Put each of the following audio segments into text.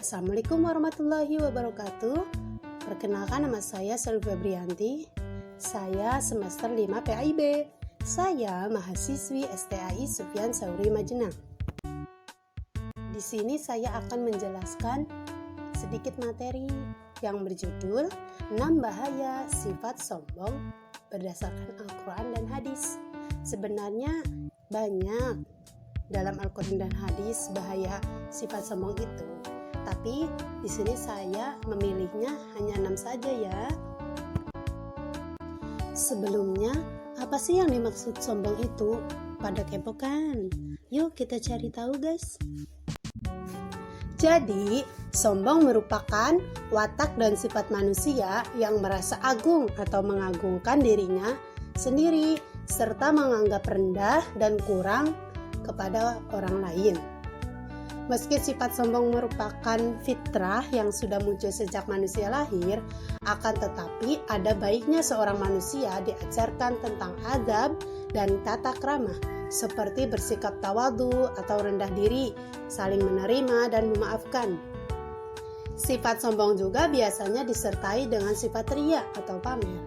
Assalamualaikum warahmatullahi wabarakatuh. Perkenalkan, nama saya Selvi Febrianti. Saya semester 5 PAIB. Saya mahasiswi STAI Sufyan Tsauri Majenang. Di sini saya akan menjelaskan sedikit materi yang berjudul 6 bahaya sifat sombong berdasarkan Al-Quran dan hadis. Sebenarnya banyak dalam Al-Quran dan hadis bahaya sifat sombong itu, tapi di sini saya memilihnya hanya 6 saja ya. Sebelumnya, apa sih yang dimaksud sombong itu? Pada kepo kan? Yuk kita cari tahu guys. Jadi, sombong merupakan watak dan sifat manusia yang merasa agung atau mengagungkan dirinya sendiri serta menganggap rendah dan kurang kepada orang lain. Meski sifat sombong merupakan fitrah yang sudah muncul sejak manusia lahir, akan tetapi ada baiknya seorang manusia diajarkan tentang adab dan tata krama, seperti bersikap tawadu atau rendah diri, saling menerima dan memaafkan. Sifat sombong juga biasanya disertai dengan sifat riya atau pamer,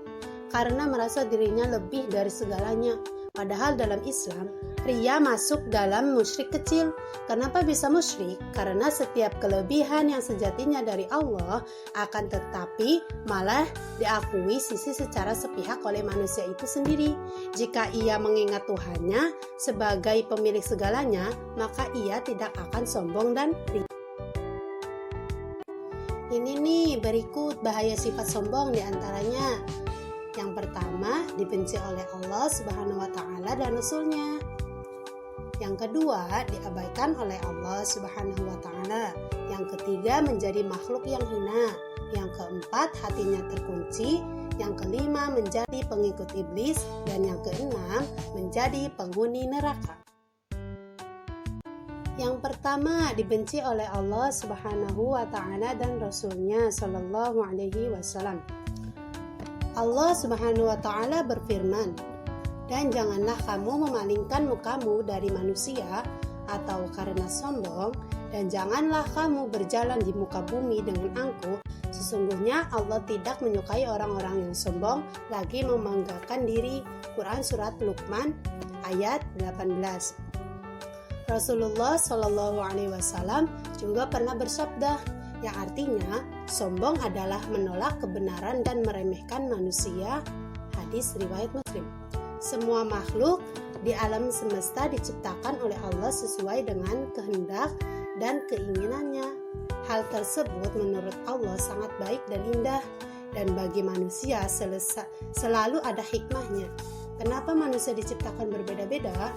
karena merasa dirinya lebih dari segalanya. Padahal dalam Islam, riya masuk dalam musyrik kecil. Kenapa bisa musyrik? Karena setiap kelebihan yang sejatinya dari Allah akan tetapi malah diakui sisi secara sepihak oleh manusia itu sendiri. Jika ia mengingat Tuhannya sebagai pemilik segalanya, maka ia tidak akan sombong dan riya. Ini nih berikut bahaya sifat sombong diantaranya. Yang pertama, dibenci oleh Allah Subhanahu wa Ta'ala dan Rasul-Nya. Yang kedua, diabaikan oleh Allah Subhanahu wa Ta'ala. Yang ketiga, menjadi makhluk yang hina. Yang keempat, hatinya terkunci. Yang kelima, menjadi pengikut iblis. Dan yang keenam, menjadi penghuni neraka. Yang pertama, dibenci oleh Allah Subhanahu wa Ta'ala dan Rasul-Nya Sallallahu Alaihi Wasallam. Allah Subhanahu wa Ta'ala berfirman, "Dan janganlah kamu memalingkan mukamu dari manusia atau karena sombong, dan janganlah kamu berjalan di muka bumi dengan angkuh. Sesungguhnya Allah tidak menyukai orang-orang yang sombong lagi membanggakan diri." Quran Surat Luqman ayat 18. Rasulullah Shallallahu Alaihi Wasallam juga pernah bersabda, yang artinya sombong adalah menolak kebenaran dan meremehkan manusia. Hadis riwayat Muslim. Semua makhluk di alam semesta diciptakan oleh Allah sesuai dengan kehendak dan keinginannya. Hal tersebut menurut Allah sangat baik dan indah, dan bagi manusia selalu ada hikmahnya. Kenapa manusia diciptakan berbeda-beda?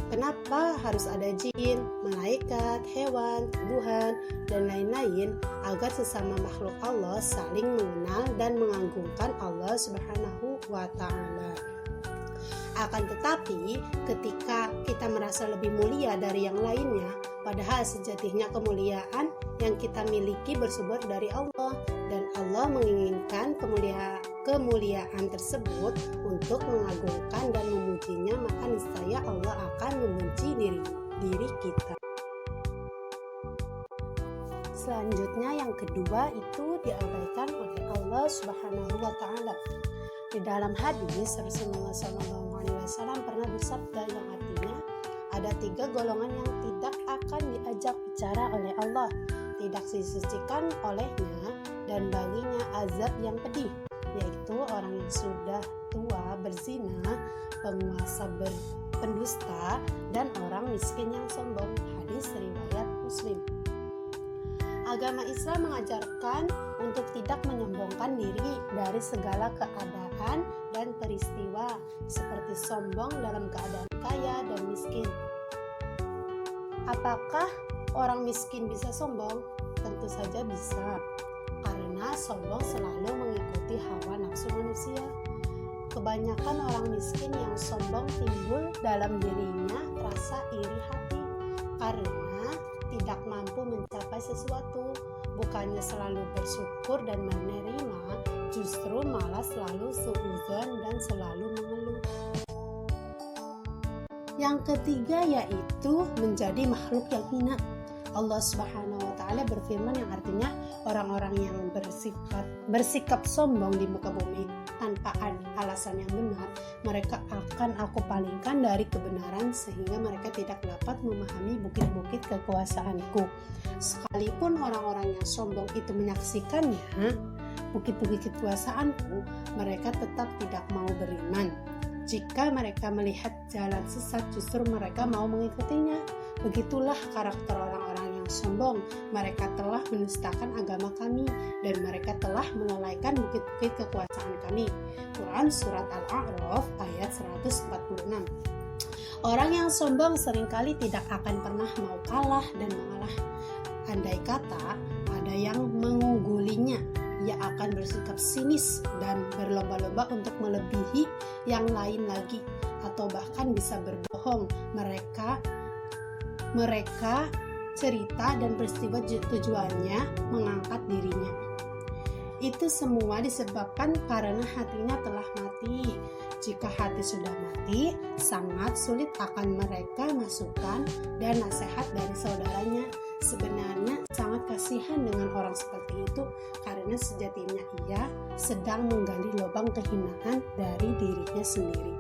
Kenapa harus ada jin, malaikat, hewan, tumbuhan, dan lain-lain agar sesama makhluk Allah saling mengenal dan mengagungkan Allah Subhanahu wa Ta'ala. Akan tetapi, ketika kita merasa lebih mulia dari yang lainnya, padahal sejatinya kemuliaan yang kita miliki bersumber dari Allah, dan Allah menginginkan kemuliaan tersebut untuk mengagungkan dan memujinya, maka niscaya Allah akan memuji diri kita. Selanjutnya yang kedua itu diabaikan oleh Allah Subhanahu wa Ta'ala. Di dalam hadis, Rasulullah SAW pernah bersabda yang artinya ada 3 golongan yang tidak akan diajak bicara oleh Allah, tidak disucikan olehnya, dan baginya azab yang pedih, yaitu orang yang sudah tua berzina, penguasa pendusta, dan orang miskin yang sombong. Hadis riwayat Muslim. Agama Islam mengajarkan untuk tidak menyombongkan diri dari segala keadaan dan peristiwa, seperti sombong dalam keadaan kaya dan miskin. Apakah orang miskin bisa sombong? Tentu saja bisa, karena sombong selalu mengikuti hawa nafsu manusia. Kebanyakan orang miskin yang sombong timbul dalam dirinya rasa iri hati, karena tidak mampu mencapai sesuatu. Bukannya selalu bersyukur dan menerima, justru malah selalu suudzon dan selalu mengeluh. Yang ketiga yaitu menjadi makhluk yang hina. Allah Subhanahu wa Ta'ala berfirman yang artinya orang-orang yang bersikap sombong di muka bumi tanpa alasan yang benar, mereka akan aku palingkan dari kebenaran sehingga mereka tidak dapat memahami bukit-bukit kekuasaanku. Sekalipun orang-orang yang sombong itu menyaksikannya, bukit-bukit kekuasaanku, mereka tetap tidak mau beriman. Jika mereka melihat jalan sesat, justru mereka mau mengikutinya. Begitulah karakter orang-orang yang sombong. Mereka telah mendustakan agama kami dan mereka telah melalaikan bukit-bukit kekuasaan kami. Quran Surat Al-A'raf ayat 146. Orang yang sombong seringkali tidak akan pernah mau kalah dan mengalah. Andai kata ada yang mengunggulinya, ia akan bersikap sinis dan berlomba-lomba untuk melebihi yang lain lagi, atau bahkan bisa berbohong. Mereka cerita dan peristiwa tujuannya mengangkat dirinya. Itu semua disebabkan karena hatinya telah mati. Jika hati sudah mati, sangat sulit akan mereka masukan dan nasihat dari saudaranya. Sebenarnya sangat kasihan dengan orang seperti itu, karena sejatinya ia sedang menggali lubang kehinaan dari dirinya sendiri.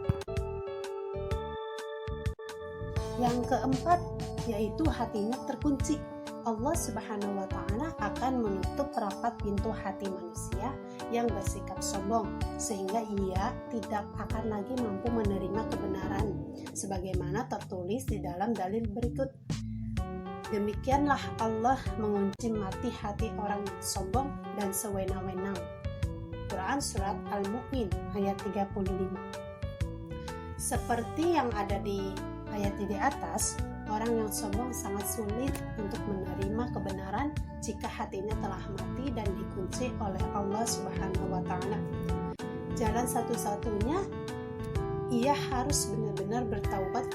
Yang keempat, yaitu hatinya terkunci. Allah Subhanahu wa Ta'ala akan menutup rapat pintu hati manusia yang bersikap sombong, sehingga ia tidak akan lagi mampu menerima kebenaran, sebagaimana tertulis di dalam dalil berikut. Demikianlah Allah mengunci mati hati orang yang sombong dan sewenang-wenang. Quran Surat Al-Mu'min ayat 35. Seperti yang ada di ayat di atas, orang yang sombong sangat sulit untuk menerima kebenaran jika hatinya telah mati dan dikunci oleh Allah Subhanahu wa Ta'ala. Jalan satu-satunya, ia harus benar-benar bertaubat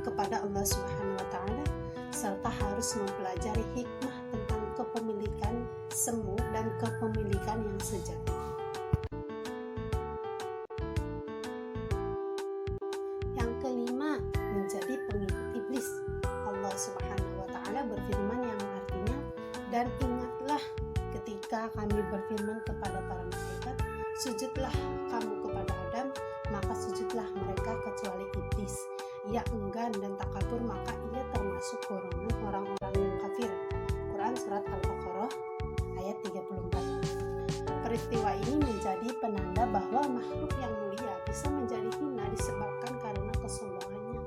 kepada Allah Subhanahu wa Ta'ala, serta harus mempelajari hikmah tentang kepemilikan semu dan kepemilikan yang sejati. Yang kelima, menjadi pengikut iblis. Allah Subhanahu wa Ta'ala berfirman yang artinya, dan ingatlah ketika kami berfirman kepada para malaikat, sujudlah kamu kepada Adam, maka sujudlah mereka kecuali iblis. Ia enggan dan takabur, maka ia termasuk golongan orang-orang yang kafir. Quran Surat Al-Baqarah ayat 34. Peristiwa ini menjadi penanda bahwa makhluk yang mulia bisa menjadi hina disebabkan karena kesombongannya.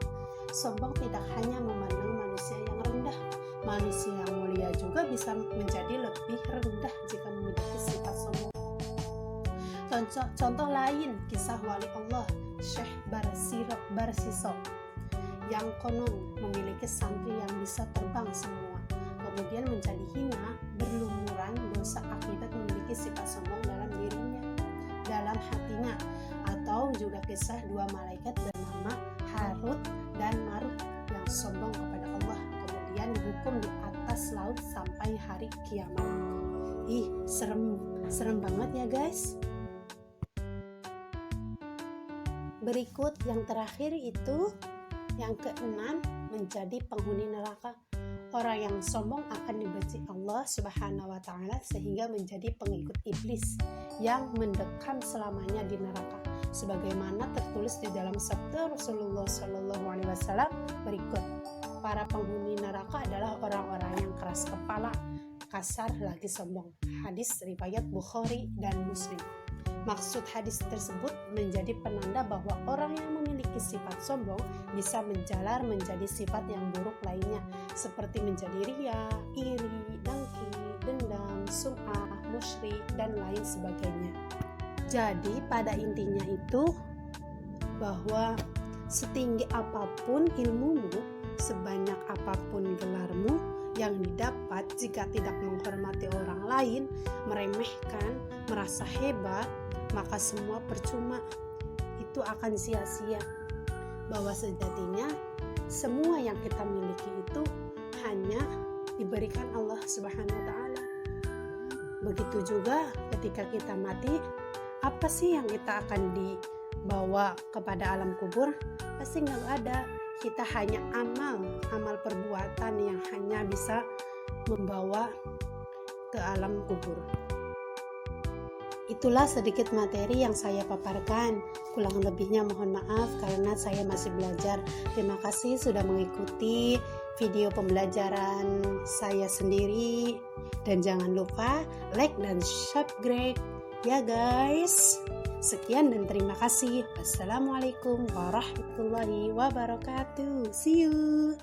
Sombong tidak hanya memandang manusia yang rendah, manusia yang mulia juga bisa menjadi lebih rendah jika memiliki sifat sombong. Contoh lain, kisah wali Allah Syekh Barsiso yang konon memiliki santri yang bisa terbang semua, kemudian menjadi hina, berlumuran dosa akibat memiliki sifat sombong dalam hatinya. Atau juga kisah dua malaikat bernama Harut dan Marut yang sombong kepada Allah, kemudian dihukum di atas laut sampai hari kiamat. Serem banget ya guys. Berikut yang terakhir itu, yang keenam, menjadi penghuni neraka. Orang yang sombong akan dibenci Allah Subhanahu wa Ta'ala sehingga menjadi pengikut iblis yang mendekam selamanya di neraka. Sebagaimana tertulis di dalam sabda Rasulullah SAW berikut, para penghuni neraka adalah orang-orang yang keras kepala, kasar lagi sombong. Hadis riwayat Bukhari dan Muslim. Maksud hadis tersebut menjadi penanda bahwa orang yang memiliki sifat sombong bisa menjalar menjadi sifat yang buruk lainnya, seperti menjadi ria, iri, dengki, dendam, sum'ah, musyrik, dan lain sebagainya. Jadi pada intinya itu bahwa setinggi apapun ilmumu, sebanyak apapun gelarmu, yang didapat jika tidak menghormati orang lain, meremehkan, merasa hebat, maka semua percuma. Itu akan sia-sia. Bahwa sejatinya semua yang kita miliki itu hanya diberikan Allah Subhanahu wa Ta'ala. Begitu juga ketika kita mati, apa sih yang kita akan dibawa kepada alam kubur? Pasti nggak ada. kita hanya amal perbuatan yang hanya bisa membawa ke alam kubur. Itulah sedikit materi yang saya paparkan. Kurang lebihnya mohon maaf karena saya masih belajar. Terima kasih sudah mengikuti video pembelajaran saya sendiri. Dan jangan lupa like dan subscribe ya guys. Sekian dan terima kasih. Wassalamualaikum warahmatullahi wabarakatuh. See you.